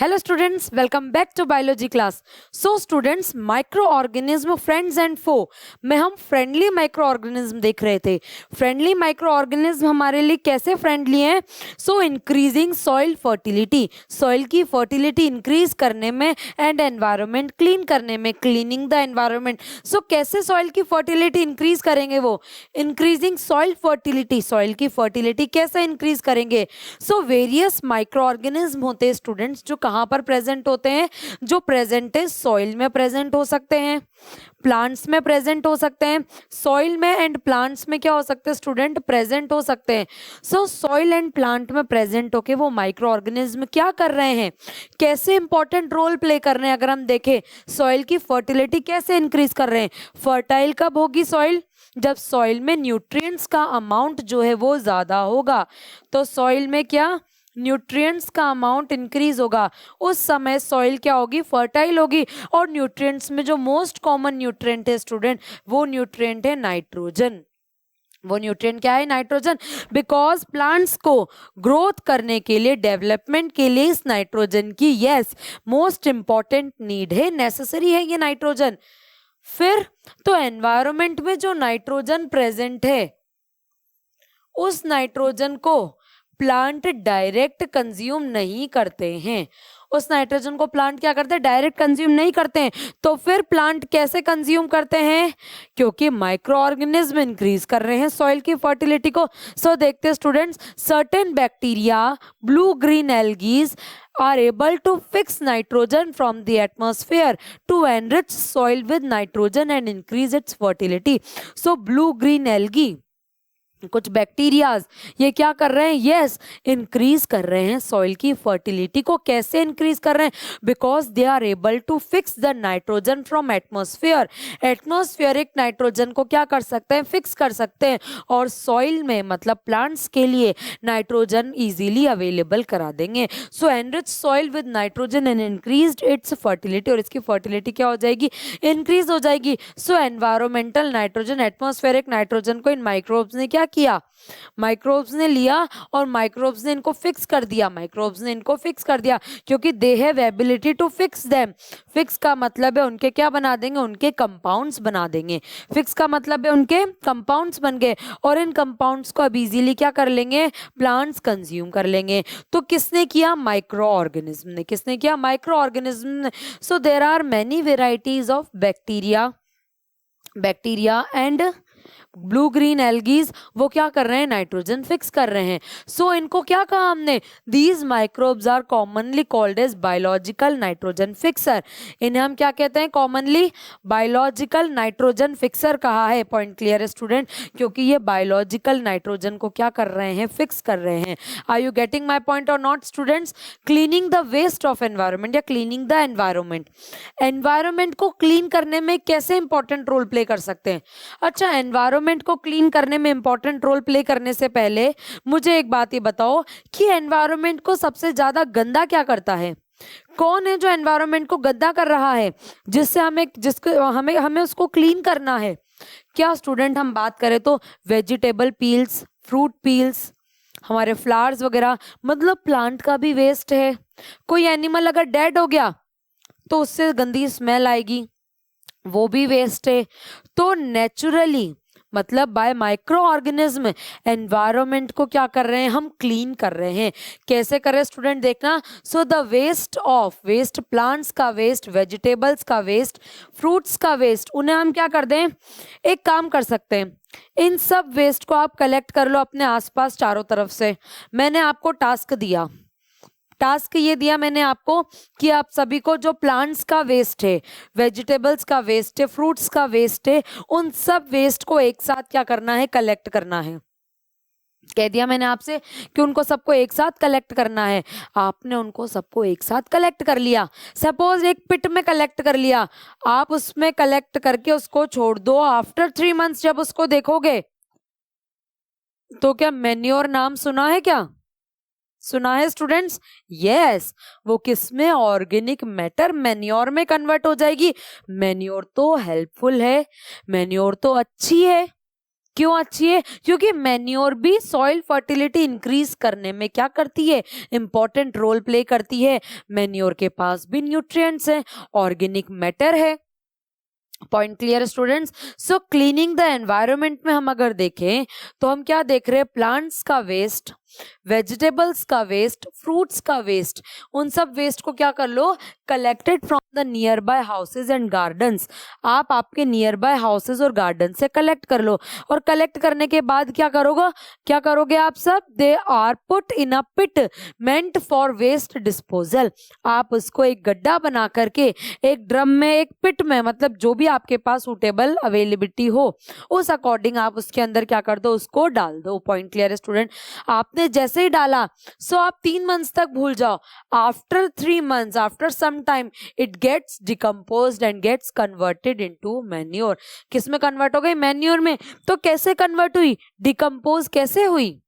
Hello students, welcome back to biology class. So students, microorganism friends and foe में हम friendly micro organism देख रहे थे। Friendly micro organism हमारे लिए कैसे फ्रेंडली हैं? सो इंक्रीजिंग सॉइल फर्टिलिटी, सॉइल की फर्टिलिटी इंक्रीज करने में एंड एनवायरनमेंट क्लीन करने में, क्लीनिंग द एनवायरनमेंट। सो कैसे सॉइल की फर्टिलिटी इंक्रीज करेंगे? वो इंक्रीजिंग सॉइल फर्टिलिटी, सॉइल की फर्टिलिटी कैसे इंक्रीज करेंगे? सो वेरियस माइक्रो ऑर्गेनिज्म होते हैं स्टूडेंट्स, जो कहाँ पर प्रेजेंट होते हैं? जो प्रेजेंट है सॉइल में प्रेजेंट हो सकते हैं, प्लांट्स में प्रेजेंट हो सकते हैं। सॉइल में एंड प्लांट्स में क्या हो सकते हैं स्टूडेंट? प्रेजेंट हो सकते हैं। सो सॉइल एंड प्लांट में प्रेजेंट होके वो माइक्रो ऑर्गेनिज्म क्या कर रहे हैं, कैसे इंपॉर्टेंट रोल प्ले कर रहे हैं? अगर हम देखें, सॉइल की फर्टिलिटी कैसे इंक्रीज कर रहे हैं? फर्टाइल कब होगी सॉइल? जब सॉइल में न्यूट्रिएंट्स का अमाउंट जो है वो ज्यादा होगा। तो सॉइल में क्या न्यूट्रिएंट्स का अमाउंट इंक्रीज होगा, उस समय सॉइल क्या होगी? फर्टाइल होगी। और न्यूट्रिएंट्स में जो मोस्ट कॉमन न्यूट्रिएंट है स्टूडेंट, वो न्यूट्रिएंट है नाइट्रोजन। वो न्यूट्रिएंट क्या है? नाइट्रोजन। बिकॉज प्लांट्स को ग्रोथ करने के लिए, डेवलपमेंट के लिए इस नाइट्रोजन की यस मोस्ट इंपॉर्टेंट नीड है, नेसेसरी है ये नाइट्रोजन। फिर तो एनवायरनमेंट में जो नाइट्रोजन प्रेजेंट है, उस नाइट्रोजन को प्लांट डायरेक्ट कंज्यूम नहीं करते हैं। उस नाइट्रोजन को प्लांट क्या करते हैं? डायरेक्ट कंज्यूम नहीं करते हैं। तो फिर प्लांट कैसे कंज्यूम करते हैं? क्योंकि माइक्रो ऑर्गेनिज्म इंक्रीज कर रहे हैं सॉइल की फर्टिलिटी को। सो देखते हैं students, certain bacteria, blue green algae are able to fix nitrogen from the atmosphere to enrich soil with nitrogen and increase its fertility. So blue green algae, कुछ bacterias, ये क्या कर रहे हैं? यस, इंक्रीज कर रहे हैं सॉइल की फर्टिलिटी को। कैसे इंक्रीज कर रहे हैं? Because they are able to fix the nitrogen from atmosphere. Atmospheric nitrogen को क्या कर सकते हैं? फिक्स कर सकते हैं। और सॉइल में मतलब प्लांट्स के लिए नाइट्रोजन इजीली अवेलेबल करा देंगे। So enrich soil with nitrogen and increased its fertility, और इसकी फर्टिलिटी क्या हो जाएगी? इंक्रीज हो जाएगी। So environmental nitrogen, atmospheric nitrogen को इन माइक्रोब्स ने क्या किया? माइक्रोब्स ने लिया और माइक्रोब्स ने इनको फिक्स कर दिया। माइक्रोब्स ने इनको फिक्स कर दिया क्योंकि they have ability to fix them. Fix का मतलब है उनके क्या बना देंगे? उनके कंपाउंड्स बना देंगे। फिक्स का मतलब है उनके कंपाउंड्स बन गए, और इन कंपाउंड्स को अब इजीली क्या कर लेंगे? प्लांट्स कंज्यूम कर लेंगे। तो किसने किया? माइक्रो ऑर्गेनिज्म ने। किसने किया? माइक्रो ऑर्गेनिज्म ने। So there are many varieties of bacteria and blue green algae, वो क्या कर रहे हैं? नाइट्रोजन फिक्स कर रहे हैं। सो इनको क्या कहा हमने? These microbes are commonly called as biological nitrogen fixer. इन्हें हम क्या कहते हैं? कॉमनली बायोलॉजिकल नाइट्रोजन फिक्सर कहा है। पॉइंट क्लियर है स्टूडेंट? क्योंकि ये बायोलॉजिकल नाइट्रोजन को क्या कर रहे हैं? फिक्स कर रहे हैं। Are you getting my point or not students? Cleaning the waste of environment या क्लीनिंग द एनवायरमेंट, एनवायरमेंट को क्लीन करने में कैसे इंपॉर्टेंट रोल प्ले कर सकते हैं? अच्छा, एनवायरमेंट को क्लीन करने में इंपॉर्टेंट रोल प्ले करने से पहले मुझे एक बात ये बताओ कि एनवायरमेंट को सबसे ज्यादा गंदा क्या करता है? कौन है जो एनवायरमेंट को गंदा कर रहा है, जिससे हमें उसको क्लीन करना है? क्या स्टूडेंट हम बात करें तो वेजिटेबल पील्स, फ्रूट पील्स, हमारे फ्लावर्स वगैरह, मतलब प्लांट का भी वेस्ट है। कोई एनिमल अगर डेड हो गया तो उससे गंदी स्मेल आएगी, वो भी वेस्ट है। तो नेचुरली मतलब बाय माइक्रो ऑर्गेनिज्म एनवायरनमेंट को क्या कर रहे हैं? हम क्लीन कर रहे हैं। कैसे कर रहे हैं स्टूडेंट? देखना। So the waste of waste, plants का वेस्ट, वेजिटेबल्स का वेस्ट, फ्रूट्स का वेस्ट, उन्हें हम क्या कर दें? एक काम कर सकते हैं, इन सब वेस्ट को आप कलेक्ट कर लो अपने आसपास चारों तरफ से। मैंने आपको टास्क ये दिया मैंने आपको कि आप सभी को जो प्लांट्स का वेस्ट है, वेजिटेबल्स का वेस्ट है, फ्रूट्स का वेस्ट है, उन सब वेस्ट को एक साथ क्या करना है? कलेक्ट करना है। कह दिया मैंने आपसे कि उनको सबको एक साथ कलेक्ट करना है। आपने उनको सबको एक साथ कलेक्ट कर लिया। सपोज एक पिट में कलेक्ट कर लिया, आप उसमें कलेक्ट करके उसको छोड़ दो। आफ्टर 3 मंथ्स जब उसको देखोगे तो क्या मैन्योर नाम सुना है? क्या सुना है स्टूडेंट्स? यस, वो किसमें? ऑर्गेनिक मैटर, मैन्योर में कन्वर्ट हो जाएगी। मैन्योर तो हेल्पफुल है, मैन्योर तो अच्छी है। क्यों अच्छी है? क्योंकि मैन्योर भी सॉइल फर्टिलिटी इंक्रीज करने में क्या करती है? इंपॉर्टेंट रोल प्ले करती है। मैन्योर के पास भी न्यूट्रिएंट्स हैं, ऑर्गेनिक मैटर है। Point clear students? So cleaning the environment में हम अगर देखें तो हम क्या देख रहे हैं? प्लांट्स का वेस्ट, वेजिटेबल्स का वेस्ट, फ्रूट्स का वेस्ट, उन सब वेस्ट को क्या कर लो? Collected from the nearby houses and gardens. आप आपके नियर बाय हाउसेज और गार्डन से कलेक्ट कर लो, और कलेक्ट करने के बाद क्या करोगे आप सब? They are put in a pit meant for waste disposal. आप उसको एक गड्ढा बना करके एक ड्रम में, एक पिट में, मतलब जो भी आपके पास सूटेबल अवेलेबिलिटी हो उस अकॉर्डिंग आप उसके अंदर क्या कर दो? उसको डाल दो। पॉइंट क्लियर है स्टूडेंट? आपने जैसे ही डाला सो आप 3 मंथ्स तक भूल जाओ। After 3 months, after some time it gets decomposed and gets converted into manure. किस में कन्वर्ट हो गई? मैन्योर में। तो कैसे कन्वर्ट हुई? डिकम्पोज कैसे हुई?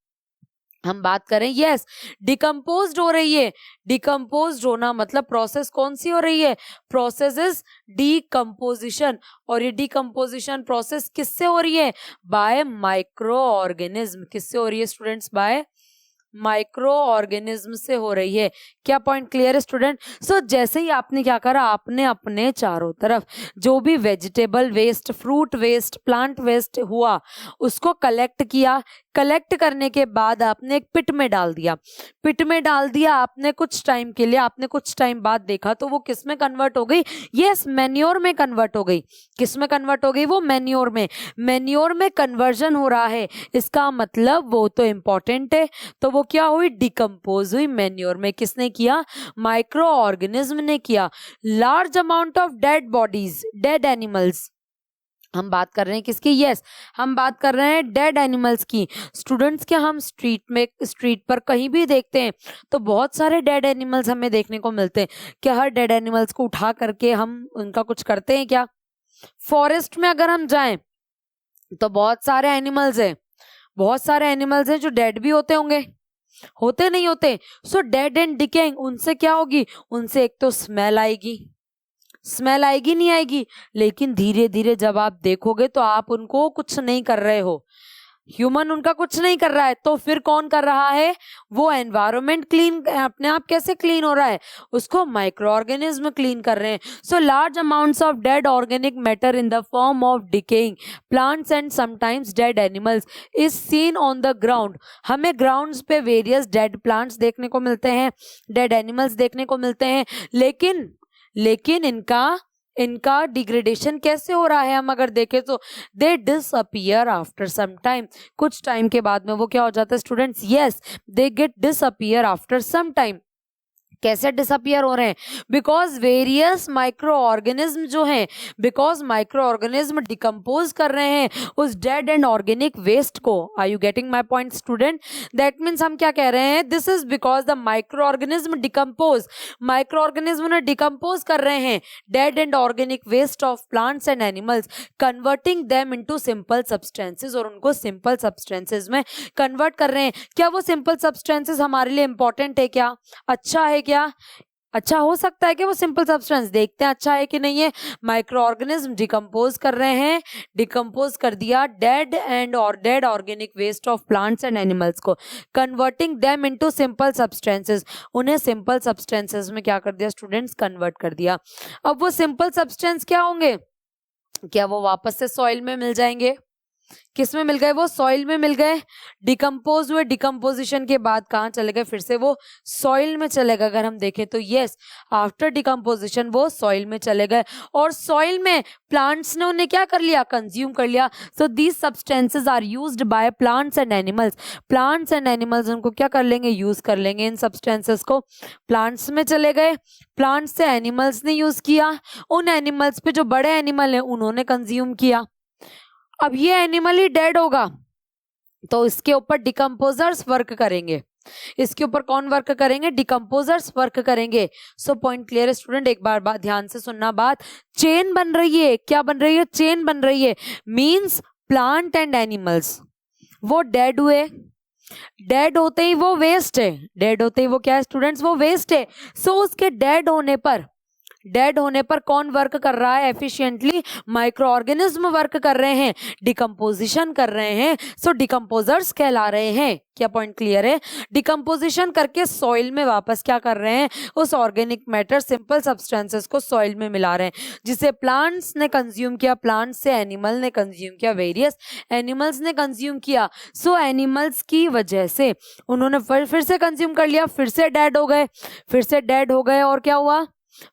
हम बात करें, यस, डिकम्पोज्ड हो रही है। डिकम्पोज्ड होना मतलब प्रोसेस कौन सी हो रही है? Process is decomposition. और ये डीकम्पोजिशन प्रोसेस किससे हो रही है? Bye micro organism. किससे हो रही है स्टूडेंट्स? बाय माइक्रो ऑर्गेनिज्म से हो रही है। क्या पॉइंट क्लियर है स्टूडेंट? सो जैसे ही आपने क्या करा, आपने अपने चारों तरफ जो भी vegetable waste, fruit waste, plant waste हुआ उसको कलेक्ट किया। कलेक्ट करने के बाद आपने एक पिट में डाल दिया। पिट में डाल दिया आपने कुछ टाइम के लिए। आपने कुछ टाइम बाद देखा तो वो किस में कन्वर्ट हो गई? यस, मैन्योर में कन्वर्ट हो गई। किस में कन्वर्ट हो गई? वो मैन्योर में। मैन्योर में कन्वर्जन हो रहा है, इसका मतलब वो तो इंपॉर्टेंट है। तो वो क्या हुई? डिकम्पोज हुई मैन्योर में। किसने किया? माइक्रो ऑर्गेनिज्म ने किया। Large amount of dead bodies, dead animals, हम बात कर रहे हैं किसकी? यस, हम बात कर रहे हैं डेड एनिमल्स की। स्टूडेंट्स, क्या हम स्ट्रीट पर कहीं भी देखते हैं तो बहुत सारे डेड एनिमल्स हमें देखने को मिलते हैं। क्या हर डेड एनिमल्स को उठा करके हम उनका कुछ करते हैं क्या? फॉरेस्ट में अगर हम जाएं तो बहुत सारे एनिमल्स हैं, बहुत सारे एनिमल्स हैं जो डेड भी होते होंगे, होते नहीं होते? सो डेड एंड डिकेइंग, उनसे क्या होगी? उनसे एक तो स्मेल आएगी, स्मेल आएगी नहीं आएगी? लेकिन धीरे धीरे जब आप देखोगे तो आप उनको कुछ नहीं कर रहे हो, ह्यूमन उनका कुछ नहीं कर रहा है, तो फिर कौन कर रहा है? वो एनवायरनमेंट क्लीन अपने आप कैसे क्लीन हो रहा है? उसको माइक्रो ऑर्गेनिज्म क्लीन कर रहे हैं। So large amounts of dead organic matter in the form of decaying plants and sometimes dead animals is seen on the ground. हमें ग्राउंड्स पे वेरियस डेड प्लांट्स देखने को मिलते हैं, डेड एनिमल्स देखने को मिलते हैं, लेकिन इनका डिग्रेडेशन कैसे हो रहा है? हम अगर देखें तो they disappear after some time. कुछ टाइम के बाद में वो क्या हो जाता है students? Yes, they get disappear after some time. कैसे डिसअपियर हो रहे हैं? बिकॉज वेरियस माइक्रो ऑर्गेनिज्म जो हैं, बिकॉज माइक्रो ऑर्गेनिज्म डिकम्पोज कर रहे हैं उस डेड एंड ऑर्गेनिक वेस्ट को। Are you getting my point student? That means हम क्या कह रहे हैं? This is because the micro organism decompose, micro organism ने डिकम्पोज कर रहे हैं dead and organic waste of plants and animals, converting them into simple substances, और उनको सिंपल सब्सटेंसेस में कन्वर्ट कर रहे हैं। क्या वो सिंपल सब्सटेंसेस हमारे लिए इंपॉर्टेंट है? क्या अच्छा है? क्या अच्छा हो सकता है कि वो सिंपल सब्सटेंस? देखते हैं अच्छा है कि नहीं है। माइक्रो ऑर्गेनिज्म डिकम्पोज कर रहे हैं, डिकम्पोज कर दिया dead organic waste of plants and animals को, converting them into simple substances, उन्हें सिंपल सब्सटेंसेस में क्या कर दिया स्टूडेंट्स? कन्वर्ट कर दिया। अब वो सिंपल सब्सटेंस क्या होंगे? क्या वो वापस से सॉइल में मिल जाएंगे? किस में मिल गए? वो सॉइल में मिल गए। डिकम्पोज हुए, डिकम्पोजिशन के बाद कहाँ चले गए? फिर से वो सॉइल में चले गए। अगर हम देखें तो यस, आफ्टर डिकम्पोजिशन वो सॉइल में चले गए, और सॉइल में प्लांट्स ने उन्हें क्या कर लिया? कंज्यूम कर लिया। So these substances are used by plants and animals. Plants and animals उनको क्या कर लेंगे? यूज कर लेंगे। इन सब्सटेंसेस को प्लांट्स में चले गए, प्लांट्स से एनिमल्स ने यूज किया, उन एनिमल्स पे जो बड़े एनिमल हैं उन्होंने कंज्यूम किया। अब ये एनिमल ही डेड होगा तो इसके ऊपर डिकम्पोजर्स वर्क करेंगे। इसके ऊपर कौन वर्क करेंगे? डिकम्पोजर्स वर्क करेंगे। सो पॉइंट क्लियर है स्टूडेंट? एक बार ध्यान से सुनना बात। चेन बन रही है। क्या बन रही है? चेन बन रही है। मीन्स प्लांट एंड एनिमल्स वो डेड हुए, डेड होते ही वो वेस्ट है। डेड होते ही वो क्या है स्टूडेंट्स? वो वेस्ट है। सो उसके डेड होने पर डेड होने पर कौन वर्क कर रहा है एफिशिएंटली? माइक्रो ऑर्गेनिज्म वर्क कर रहे हैं, डिकम्पोजिशन कर रहे हैं, सो डिकम्पोजर्स कहला रहे हैं। क्या पॉइंट क्लियर है? डिकम्पोजिशन करके सॉइल में वापस क्या कर रहे हैं? उस ऑर्गेनिक मैटर, सिंपल सब्सटेंसेस को सॉइल में मिला रहे हैं, जिसे प्लांट्स ने कंज्यूम किया, प्लांट्स से एनिमल ने कंज्यूम किया, वेरियस एनिमल्स ने कंज्यूम किया। सो एनिमल्स की वजह से उन्होंने फिर से कंज्यूम कर लिया, फिर से डेड हो गए, फिर से डेड हो गए, और क्या हुआ?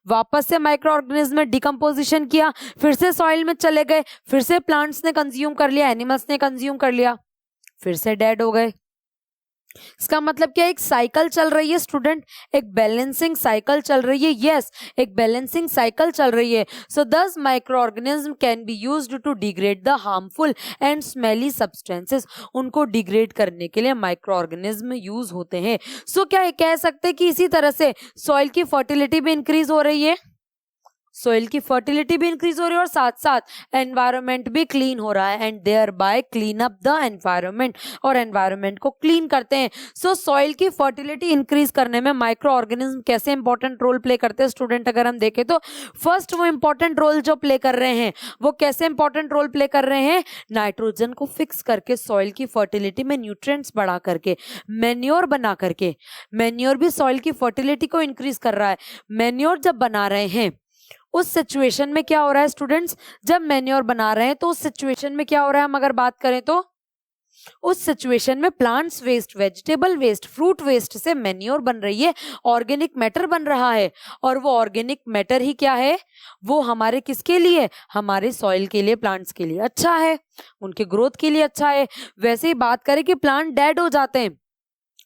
वापस से माइक्रो ऑर्गेनिज्म में डिकम्पोजिशन किया, फिर से सॉइल में चले गए, फिर से प्लांट्स ने कंज्यूम कर लिया, एनिमल्स ने कंज्यूम कर लिया, फिर से डेड हो गए। इसका मतलब क्या? एक साइकिल चल रही है स्टूडेंट, एक बैलेंसिंग साइकिल चल रही है। यस, एक बैलेंसिंग साइकिल चल रही है। So this micro organism can be used to degrade the harmful and smelly substances. उनको डिग्रेड करने के लिए माइक्रो ऑर्गेनिज्म यूज होते हैं। सो क्या कह सकते हैं कि इसी तरह से सॉइल की फर्टिलिटी भी इंक्रीज हो रही है, सॉइल की फर्टिलिटी भी इंक्रीज हो रही है, और साथ साथ एनवायरनमेंट भी क्लीन हो रहा है, and there by clean up the environment, और एनवायरनमेंट को क्लीन करते हैं। सो सॉइल की फर्टिलिटी इंक्रीज करने में माइक्रो ऑर्गेनिज्म कैसे इंपॉर्टेंट रोल प्ले करते हैं स्टूडेंट? अगर हम देखें तो फर्स्ट वो इंपॉर्टेंट रोल जो प्ले कर रहे हैं, वो कैसे इंपॉर्टेंट रोल प्ले कर रहे हैं? नाइट्रोजन को फिक्स करके, सॉइल की फर्टिलिटी में न्यूट्रिएंट्स बढ़ा करके, मैन्योर बना करके। मैन्योर भी सॉइल की फर्टिलिटी को इंक्रीज कर रहा है। मैन्योर जब बना रहे हैं, उस सिचुएशन में क्या हो रहा है स्टूडेंट्स? जब मैन्योर बना रहे हैं तो उस सिचुएशन में क्या हो रहा है? हम अगर बात करें तो उस सिचुएशन में plants waste, vegetable waste, fruit waste से मैन्योर बन रही है, ऑर्गेनिक मैटर बन रहा है। और वो ऑर्गेनिक मैटर ही क्या है? वो हमारे किसके लिए? हमारे सॉइल के लिए, प्लांट्स के लिए अच्छा है, उनके ग्रोथ के लिए अच्छा है। वैसे ही बात करें कि प्लांट डेड हो जाते हैं,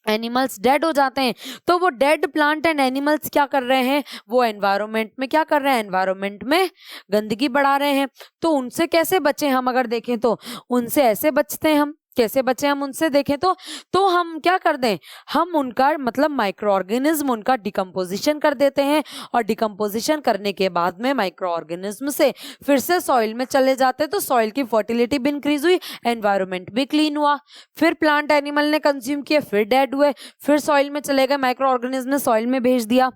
एनिमल्स डेड हो जाते हैं, तो वो डेड प्लांट एंड एनिमल्स क्या कर रहे हैं? वो एनवायरनमेंट में क्या कर रहे हैं? एनवायरनमेंट में गंदगी बढ़ा रहे हैं। तो उनसे कैसे बचें हम? अगर देखें तो उनसे ऐसे बचते हैं हम। कैसे बचें हम उनसे? देखें तो हम क्या कर दें? हम उनका मतलब माइक्रो ऑर्गेनिज्म उनका डिकम्पोजिशन कर देते हैं, और डिकम्पोजिशन करने के बाद में माइक्रो ऑर्गेनिज्म से फिर से सॉइल में चले जाते हैं, तो सॉइल की फर्टिलिटी भी इंक्रीज हुई, एनवायरनमेंट भी क्लीन हुआ, फिर प्लांट एनिमल ने कंज्यूम किया, फिर डेड हुए, फिर सॉइल में चले गए, माइक्रो ऑर्गेनिज्म ने सॉइल में भेज दिया।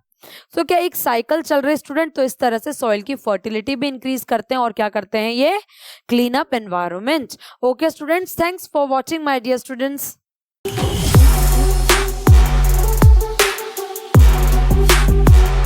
तो क्या एक साइकिल चल रही है स्टूडेंट? तो इस तरह से सॉइल की फर्टिलिटी भी इंक्रीज करते हैं, और क्या करते हैं? ये clean up environment. Okay students, thanks for watching my dear students.